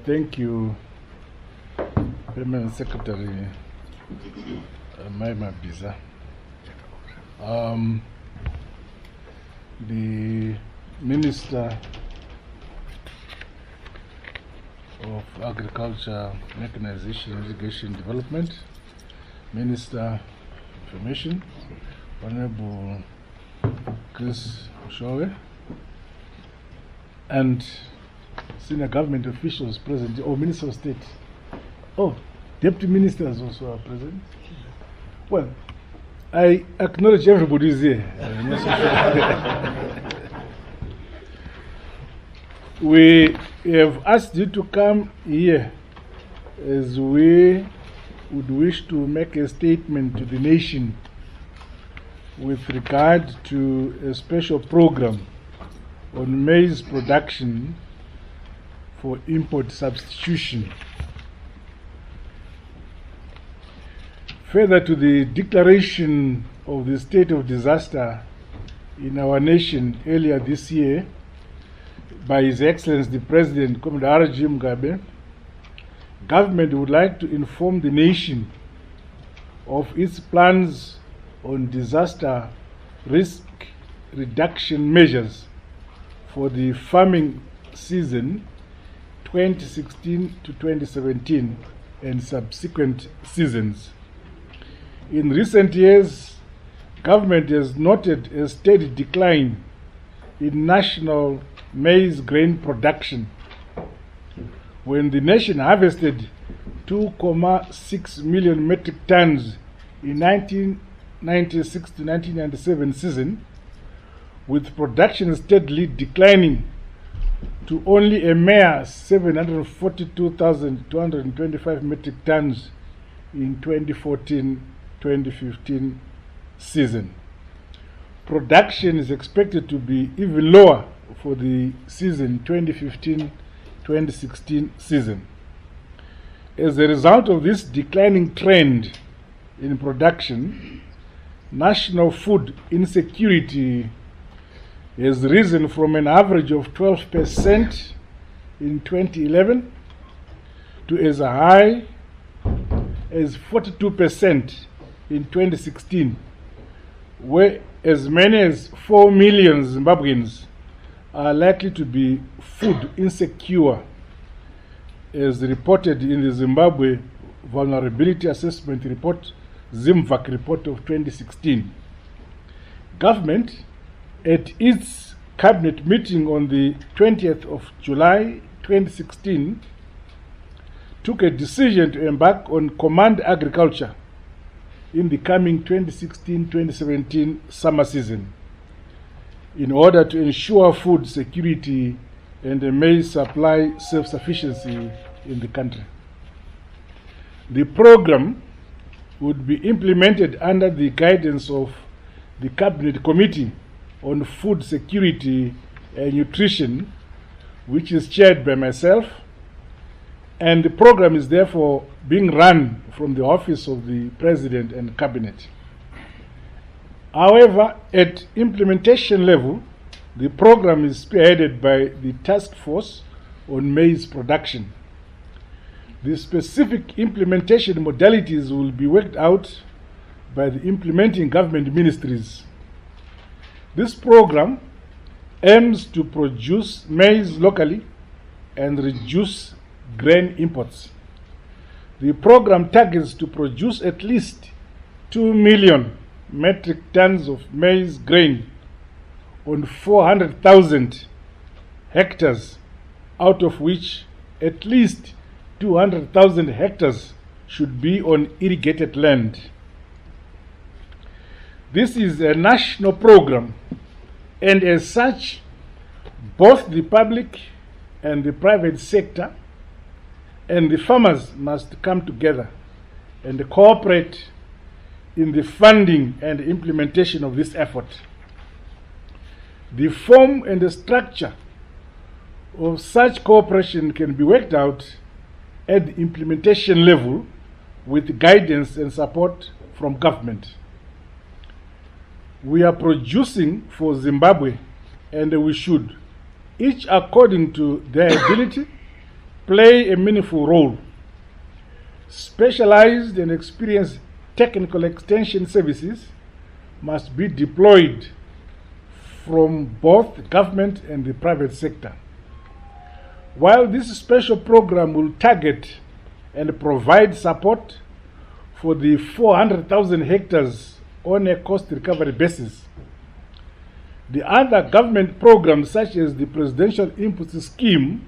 Thank you, Permanent Secretary Maima Biza. The Minister of Agriculture, Mechanization, Irrigation Development, Minister of Information, Honorable Chris Mshowe, and senior government officials present, or Minister of State. Oh, Deputy Ministers also are present. Well, I acknowledge everybody is here. We have asked you to come here as we would wish to make a statement to the nation with regard to a special program on maize production for import substitution. Further to the declaration of the state of disaster in our nation earlier this year by His Excellency the President, Comrade R.G. Mugabe, government would like to inform the nation of its plans on disaster risk reduction measures for the farming season 2016 to 2017 and subsequent seasons. In recent years, government has noted a steady decline in national maize grain production, when the nation harvested 2.6 million metric tons in 1996 to 1997 season, with production steadily declining to only a mere 742,225 metric tons in 2014-2015 season. Production is expected to be even lower for the season 2015-2016 season. As a result of this declining trend in production, national food insecurity has risen from an average of 12% in 2011 to as high as 42% in 2016, where as many as 4 million Zimbabweans are likely to be food insecure, as reported in the Zimbabwe Vulnerability Assessment Report, ZIMVAC report of 2016. Government, at its cabinet meeting on the 20th of July 2016, took a decision to embark on command agriculture in the coming 2016-2017 summer season in order to ensure food security and a maize supply self-sufficiency in the country. The program would be implemented under the guidance of the Cabinet Committee on Food Security and Nutrition, which is chaired by myself, and the program is therefore being run from the office of the President and Cabinet. However, at implementation level, the program is spearheaded by the Task Force on Maize Production. The specific implementation modalities will be worked out by the implementing government ministries. This program aims to produce maize locally and reduce grain imports. The program targets to produce at least 2 million metric tons of maize grain on 400,000 hectares, out of which at least 200,000 hectares should be on irrigated land. This is a national program, and as such, both the public and the private sector and the farmers must come together and cooperate in the funding and implementation of this effort. The form and the structure of such cooperation can be worked out at the implementation level with guidance and support from government. We are producing for Zimbabwe, and we should, each according to their ability, play a meaningful role. Specialized and experienced technical extension services must be deployed from both government and the private sector. While this special program will target and provide support for the 400,000 hectares on a cost recovery basis, the other government programs such as the Presidential Input Scheme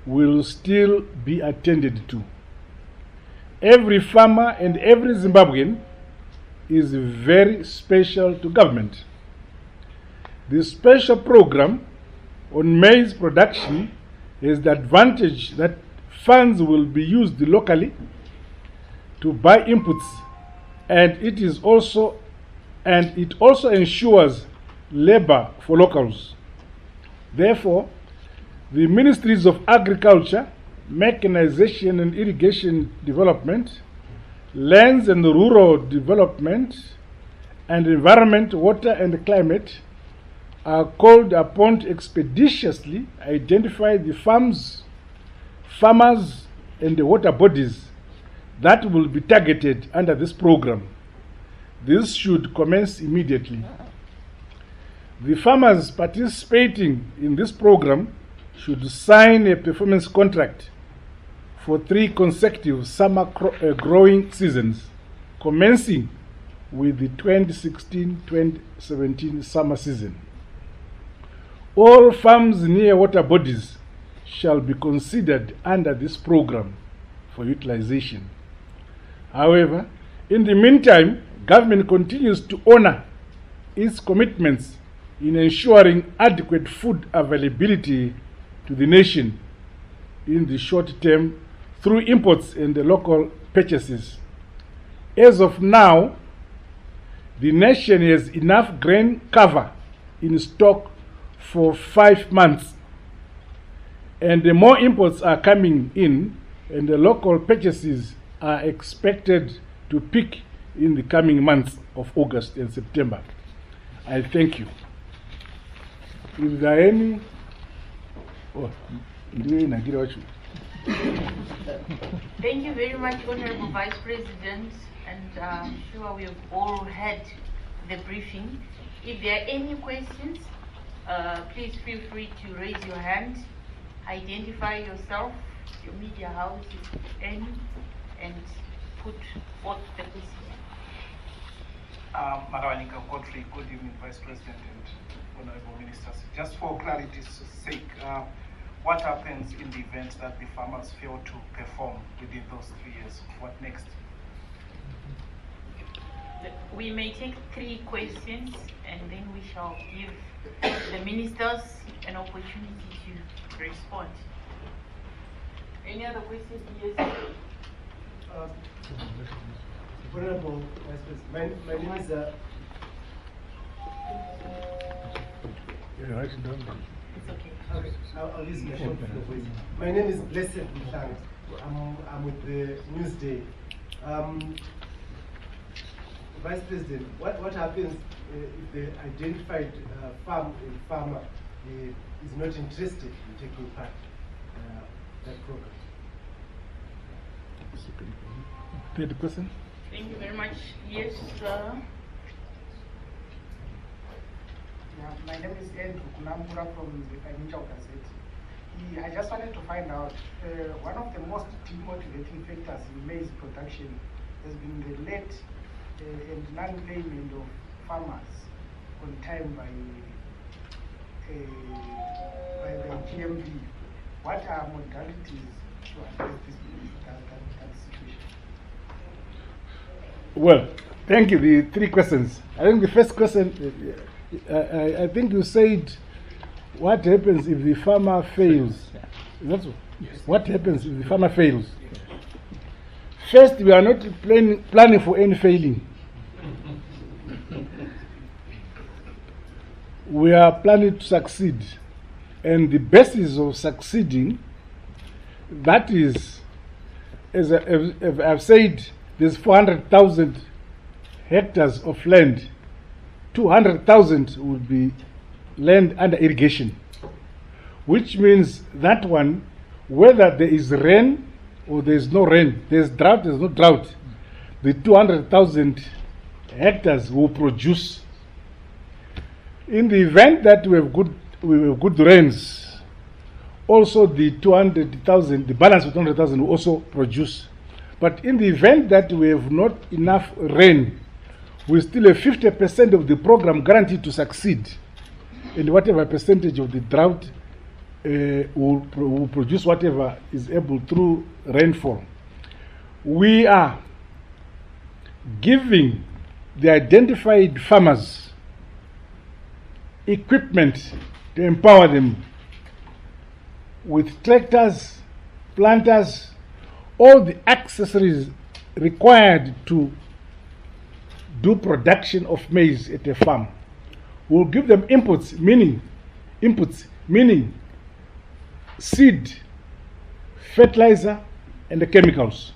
will still be attended to. Every farmer and every Zimbabwean is very special to government. The special program on maize production has the advantage that funds will be used locally to buy inputs, and it also ensures labor for locals. Therefore, the Ministries of Agriculture, Mechanization and Irrigation Development, Lands and Rural Development, and Environment, Water and Climate are called upon to expeditiously identify the farmers, and the water bodies that will be targeted under this program. This should commence immediately. The farmers participating in this program should sign a performance contract for 3 consecutive summer growing seasons, commencing with the 2016-2017 summer season. All farms near water bodies shall be considered under this program for utilization. However, in the meantime, government continues to honor its commitments in ensuring adequate food availability to the nation in the short term through imports and the local purchases. As of now, the nation has enough grain cover in stock for 5 months, and the more imports are coming in, and the local purchases are expected to peak in the coming months of August and September. I thank you. If there are any, Thank you very much, Honorable Vice President, and I'm sure we have all had the briefing. If there are any questions, please feel free to raise your hand, identify yourself, your media house, if any, and put forth the question. Marawanika Godfrey, good evening, Vice President and Honorable Ministers. Just for clarity's sake, what happens in the event that the farmers fail to perform within those 3 years? What next? We may take 3 questions, and then we shall give the ministers an opportunity to respond. Any other questions? Yes. Honorable Vice President, my name is It's okay. okay. I'll use my short voice. My name is Blessed Mutlang. I'm with the Newsday. Vice President, what happens if the identified farmer is not interested in taking part in that program? Third question. Thank you very much. Yes, sir. Yeah, my name is Andrew Kunambura from the Financial Gazette. I just wanted to find out, one of the most demotivating factors in maize production has been the late and non-payment of farmers on time by the GMB. What are modalities to address that situation? Well, thank you. The 3 questions. I think the first question, I think you said, what happens if the farmer fails? That's what happens if the farmer fails? First, we are not planning for any failing. We are planning to succeed. And the basis of succeeding, that is, as I've said, there's 400,000 hectares of land. 200,000 would be land under irrigation, which means that one whether there is rain or there is no rain, there's drought, there's no drought, the 200,000 hectares will produce. In the event that we have good rains, also the 200,000, the balance of 200,000 will also produce. But in the event that we have not enough rain, we still have 50% of the program guaranteed to succeed. And whatever percentage of the drought will produce whatever is able through rainfall. We are giving the identified farmers equipment to empower them with tractors, planters, all the accessories required to do production of maize at a farm. We'll give them inputs, meaning seed, fertilizer, and the chemicals.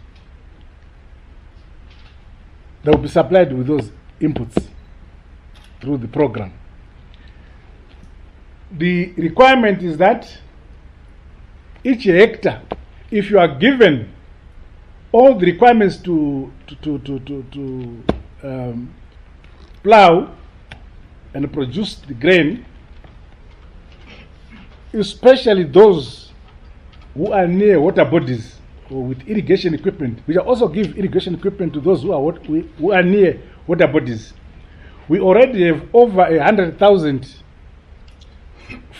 They will be supplied with those inputs through the program. The requirement is that each hectare, if you are given all the requirements to plow and produce the grain, especially those who are near water bodies or with irrigation equipment. We also give irrigation equipment to those who are near water bodies. We already have over 100,000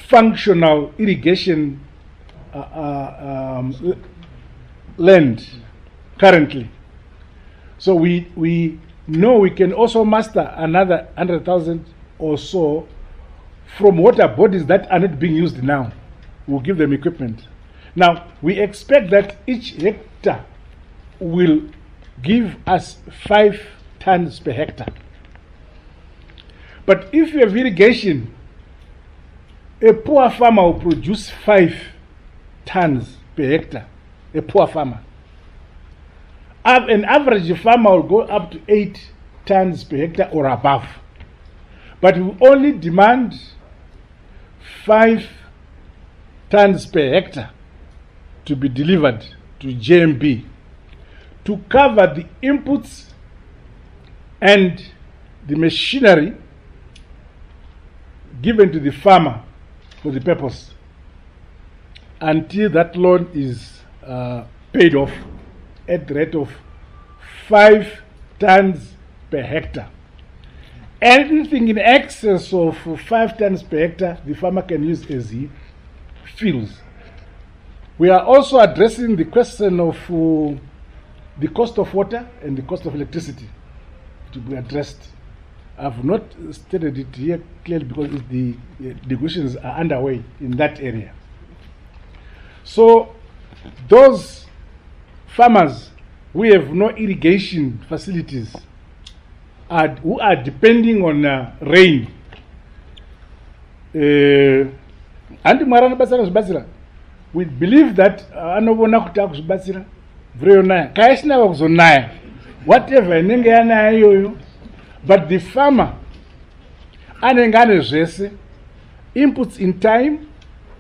functional irrigation land currently. So we know we can also master another 100,000 or so from water bodies that are not being used now. We'll give them equipment. Now, we expect that each hectare will give us 5 tons per hectare. But if you have irrigation, a poor farmer will produce 5 tons per hectare. A poor farmer. An average farmer will go up to 8 tons per hectare or above. But we only demand 5 tons per hectare to be delivered to JMB to cover the inputs and the machinery given to the farmer for the purpose until that loan is paid off at the rate of 5 tons per hectare. Anything in excess of 5 tons per hectare, the farmer can use as he feels. We are also addressing the question of the cost of water and the cost of electricity to be addressed. I've not stated it here clearly because the negotiations are underway in that area. So those farmers who have no irrigation facilities who are depending on rain, we believe that whatever but the farmer inputs in time,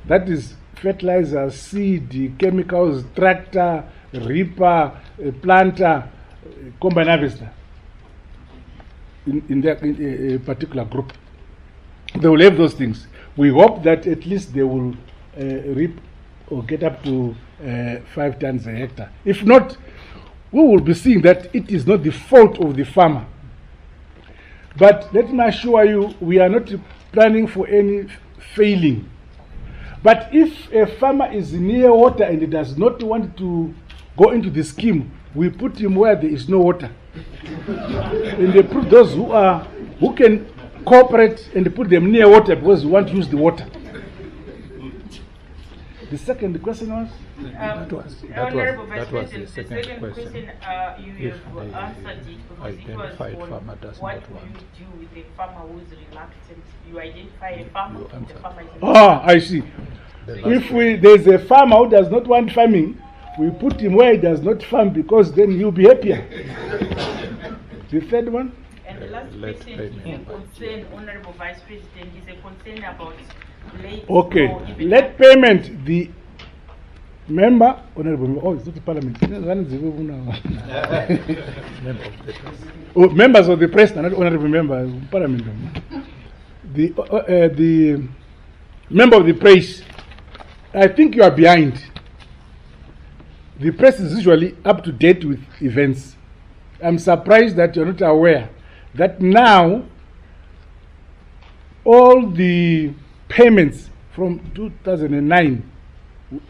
that is fertilizer, seed, chemicals, tractor, reaper, planter, combine harvester in a particular group. They will have those things. We hope that at least they will reap or get up to 5 tons a hectare. If not, we will be seeing that it is not the fault of the farmer. But let me assure you, we are not planning for any failing. But if a farmer is near water and he does not want to go into the scheme, we put him where there is no water. And they put those who can cooperate and put them near water because we want to use the water. The second question was? That was the second question. You have answered it because it was on what do you do with a farmer who is reluctant? You identify a farmer, the farmer is I see. If there's a farmer who does not want farming, we put him where he does not farm because then he'll be happier. The third one? And the last question is a concern, Honorable Vice President, is a concern about late. Okay, late payment. The Member, Honorable, oh, it's not the Parliament. Oh, members of the press, not honorable members of Parliament. The member of the press, I think you are behind. The press is usually up to date with events. I'm surprised that you're not aware that now all the payments from 2009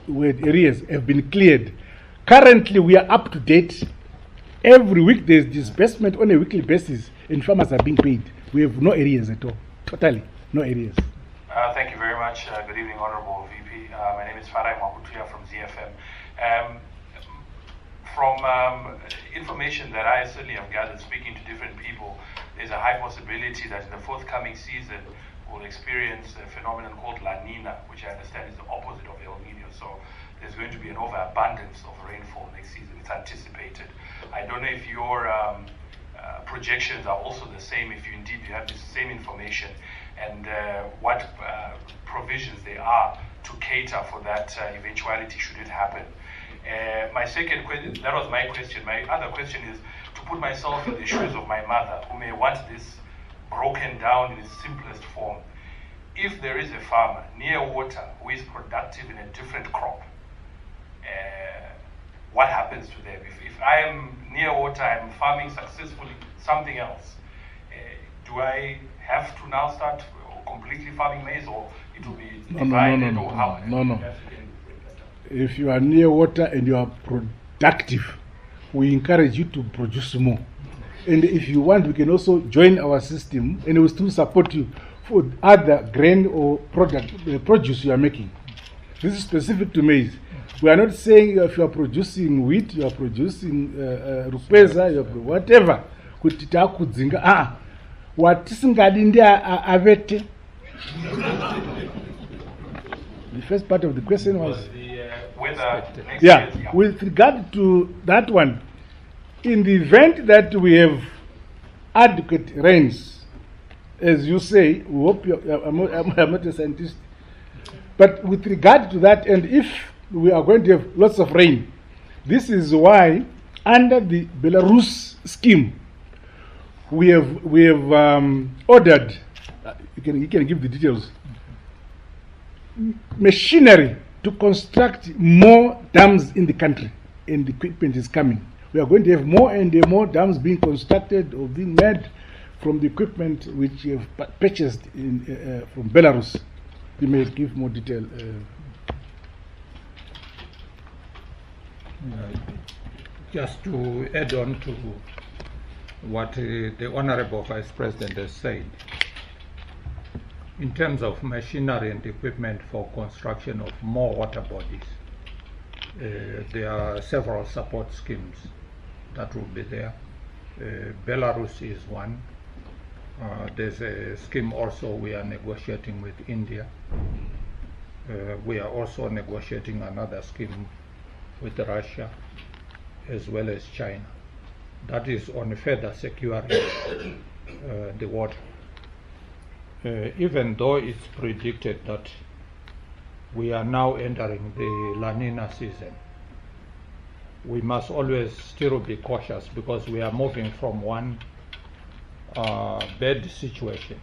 with arrears have been cleared. Currently, we are up to date. Every week there's disbursement on a weekly basis, and farmers are being paid. We have no arrears at all. Totally, no arrears. Thank you very much. Good evening, Honorable VP. My name is Farai Mwakutuya from ZFM. From information that I certainly have gathered speaking to different people, there's a high possibility that in the forthcoming season we'll experience a phenomenon called La Nina, which I understand is the opposite of El Nino. So there's going to be an overabundance of rainfall next season. It's anticipated. I don't know if your projections are also the same, if you indeed have the same information, and what provisions there are to cater for that eventuality should it happen. My second question, that was my question. My other question is to put myself in the shoes of my mother, who may want this broken down in its simplest form. If there is a farmer near water who is productive in a different crop, what happens to them? If I am near water, I'm farming successfully something else, do I have to now start completely farming maize, or it will be divided, or how? No. If you are near water and you are productive, we encourage you to produce more. And if you want, we can also join our system and we will still support you for other grain or produce you are making. This is specific to maize. We are not saying if you are producing wheat, you are producing rupeza, you are whatever. What is avete? The first part of the question was with regard to that one, in the event that we have adequate rains, as you say, we hope I'm not a scientist, but with regard to that, and if we are going to have lots of rain, this is why under the Belarus scheme we have ordered, you can give the details, machinery to construct more dams in the country, and the equipment is coming. We are going to have more and more dams being constructed or being made from the equipment which we have purchased from Belarus. You may give more detail. Just to add on to what the Honorable Vice President has said, in terms of machinery and equipment for construction of more water bodies, there are several support schemes that will be there. Belarus is one. There's a scheme also we are negotiating with India. We are also negotiating another scheme with Russia as well as China. That is on further securing the water. Even though it's predicted that we are now entering the La Nina season, we must always still be cautious because we are moving from one bad situation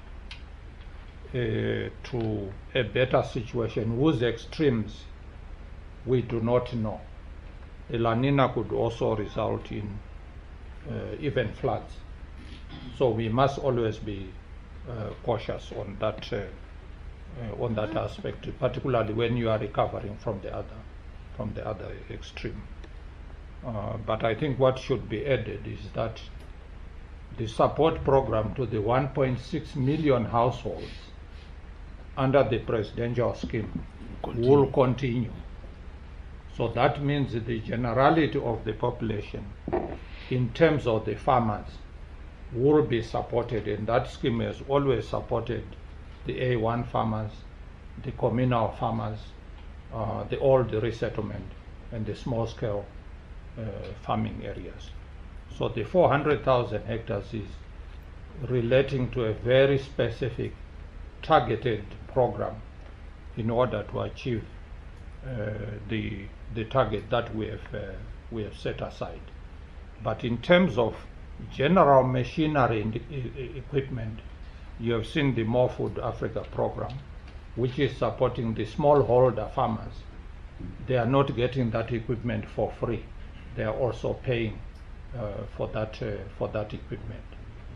to a better situation whose extremes we do not know. The La Nina could also result in even floods. So we must always be cautious on that aspect, particularly when you are recovering from the other extreme. But I think what should be added is that the support program to the 1.6 million households under the presidential scheme will continue. So that means the generality of the population in terms of the farmers will be supported, and that scheme has always supported the A1 farmers, the communal farmers, the old resettlement and the small scale farming areas. So the 400,000 hectares is relating to a very specific targeted program in order to achieve the target that we have set aside. But in terms of general machinery and equipment, you have seen the More Food Africa program, which is supporting the smallholder farmers. They are not getting that equipment for free. They are also paying for that equipment.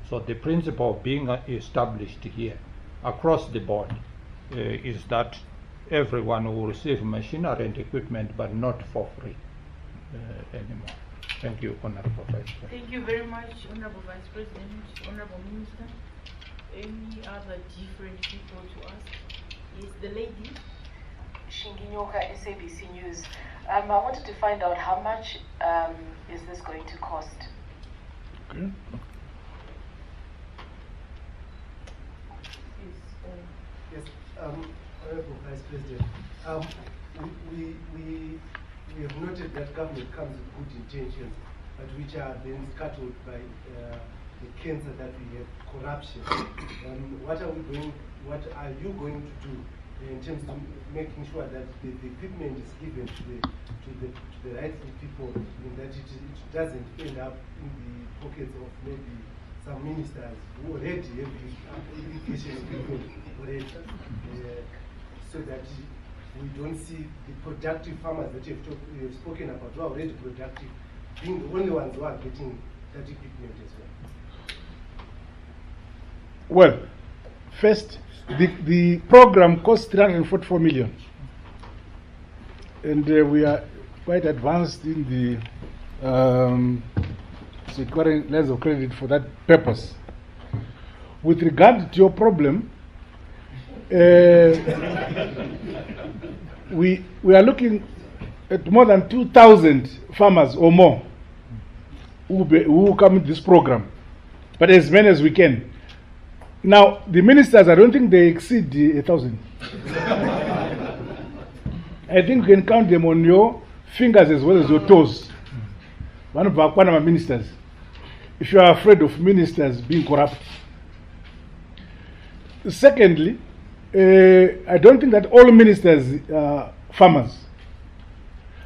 So the principle being established here across the board is that everyone will receive machinery and equipment, but not for free anymore. Thank you, Honorable Vice President. Thank you very much, Honorable Vice President, Honorable Minister. Any other different people to ask? Yes, the lady. Shinginyoka, SABC News. I wanted to find out how much is this going to cost? Okay. Yes, Honorable Vice President, we have noted that government comes with good intentions, but which are then scuttled by the cancer that we have, corruption. What are you going to do in terms of making sure that the equipment is given to the rightful people, and that it doesn't end up in the pockets of maybe some ministers who already have irrigation equipment already, so that we don't see the productive farmers that you have spoken about, who are already productive, being the only ones who are getting that equipment as well. Well, first, the program costs 344 million, and we are quite advanced in the securing letters of credit for that purpose. With regard to your problem, we are looking at more than 2,000 farmers or more who will come into this program, but as many as we can. Now, the ministers, I don't think they exceed 1,000. I think you can count them on your fingers as well as your toes. One of our ministers. If you are afraid of ministers being corrupt. Secondly, I don't think that all ministers are farmers.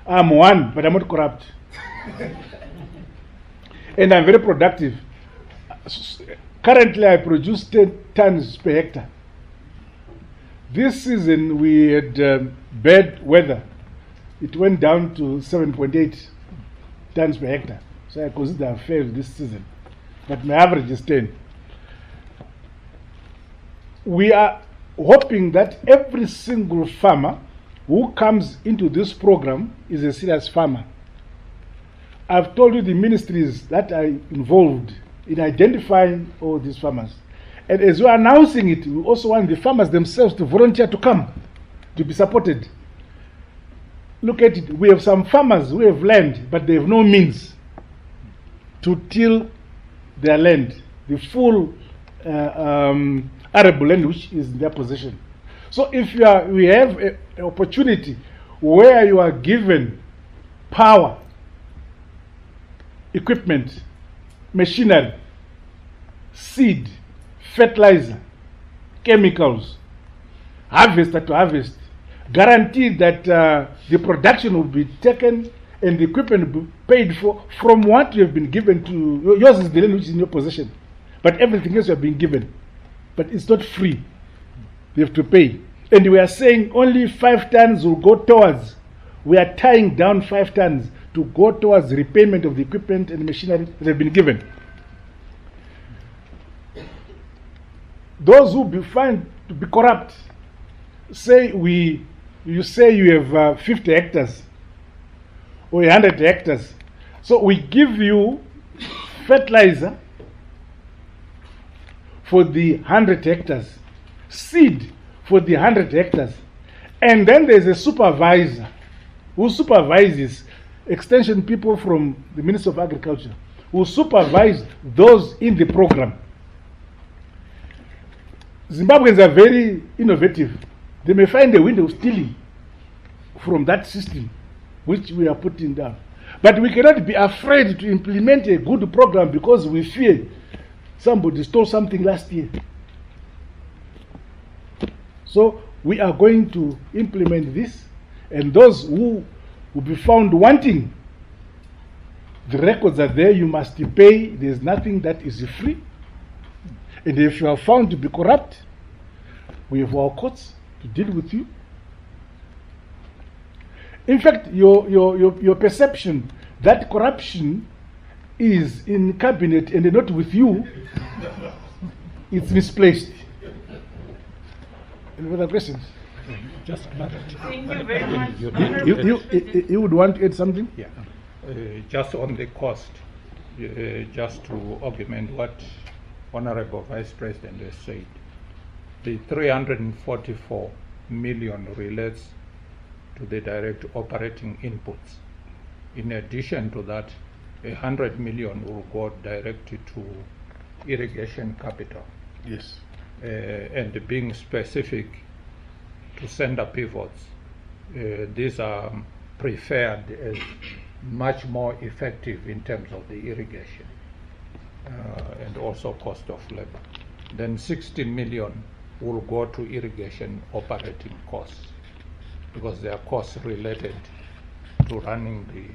I'm one, but I'm not corrupt. And I'm very productive. Currently, I produce 10 tons per hectare. This season, we had bad weather. It went down to 7.8 tons per hectare. So I consider I failed this season. But my average is 10. We are hoping that every single farmer who comes into this program is a serious farmer. I've told you the ministries that are involved in identifying all these farmers. And as we're announcing it, we also want the farmers themselves to volunteer to come, to be supported. Look at it. We have some farmers who have land, but they have no means to till their land, the full arable land which is in their possession. So if we have an opportunity where you are given power, equipment, machinery, seed, fertilizer, chemicals, harvester to harvest, guaranteed that the production will be taken and the equipment will be paid for from what you have been given to. Yours is the land which is in your possession, but everything else you have been given. But it's not free. You have to pay. And we are saying only 5 tons will go towards, we are tying down 5 tons to go towards repayment of the equipment and machinery that have been given. Those who be found to be corrupt, you say you have 50 hectares or 100 hectares. So we give you fertilizer for the 100 hectares, seed for the 100 hectares, and then there's a supervisor who supervises extension people from the Ministry of Agriculture, who supervise those in the program. Zimbabweans are very innovative. They may find a window of stealing from that system which we are putting down. But we cannot be afraid to implement a good program because we fear somebody stole something last year. So we are going to implement this, And those who will be found wanting, the records are there, you must pay. There's nothing that is free. And if you are found to be corrupt, we have our courts to deal with you. In fact, your perception that corruption is in cabinet and not with you, it's misplaced. Any further questions? Just a minute. Thank you very much. You would want to add something? Yeah. Just on the cost, just to augment what Honorable Vice President has said, the 344 million relates to the direct operating inputs. In addition to that, 100 million will go directly to irrigation capital. Yes. And being specific to center pivots, these are preferred as much more effective in terms of the irrigation and also cost of labor. Then 60 million will go to irrigation operating costs because they are costs related to running the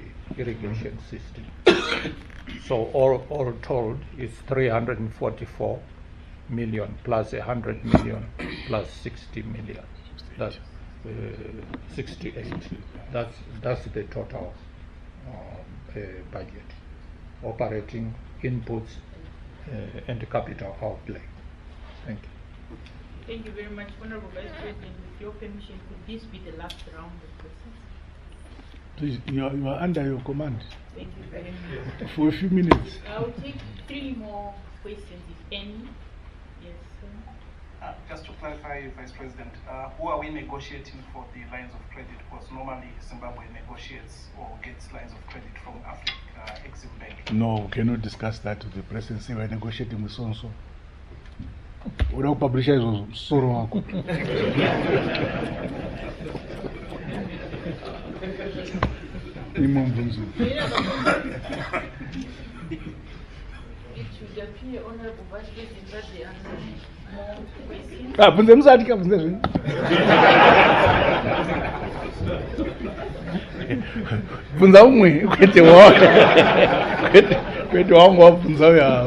irrigation system. So all told, it's 344 million plus 100 million plus 60 million. That's 68. That's the total budget, operating inputs and capital outlay. Thank you. Thank you very much, Honorable Vice President. With your permission, could this be the last round of questions? Please, you are under your command. Thank you very much. For a few minutes. I'll take 3 more questions, if any. Yes, sir. Just to clarify, Vice President, who are we negotiating for the lines of credit? Because normally Zimbabwe negotiates or gets lines of credit from Africa Exim Bank. No, we cannot discuss that with the presidency. We are negotiating with so-and-so. We don't publish it with so-and-so. It should appear, Honorable Vice President, that there are no more questions. Bunze msadi bunze zini. Bunza umwe kwete wa. Kwete wangu wa bunza ya.